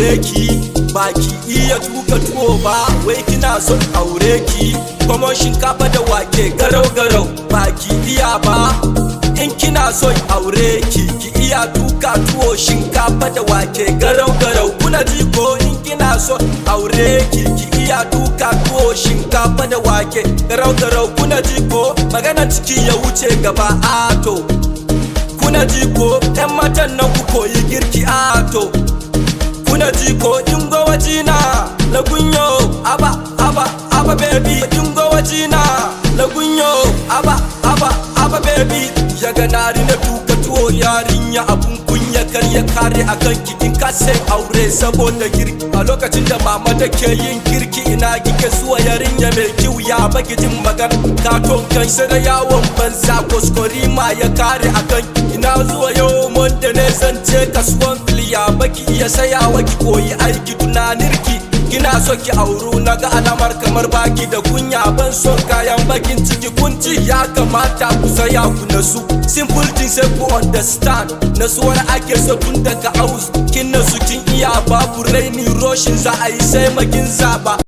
ki baki iya tuka tuwo ba, wai kina son aure ki kuma shinkafa da wake garau garau baki iya ba. In kina son aure ki iya tuka tuwo shinkafa da wake garau garau. Kuna ji ko? In kina son aure ki iya tuka tuwo shinkafa da wake garau garau. Kuna ji ko? Magana ciki ya wuce gaba ato. Kuna ji ko? Yan matan nan ku koyi girki ato. Kuna ji ko? Ingo wajina lagunyo aba aba aba baby. Ingo wajina lagunyo aba aba aba baby. Yaga nari na tuka tuwo yarinya abun kunya kar ya kare akan kikin kase aure saboda girki. A lokacin da mama take yin girki ina kike zuwa yarinya mai kiwu ya baki jin magana katon kan sai da yawon banza koskori ma ya kare akan ina zuwa yau monda ne zance kasuwan ya baki iya sayawa ki koyi aiki tunanirki. Kina so ki auru naga alamar kamar baki da kunya, ban son kayan bakin ciki kunci ya kamata ku saya ku nasu. Simple things sai ku understand, nasuwar ake so tun daga aus. Kin nasu kin iya babu raini roshin za a yi sai magin zaba.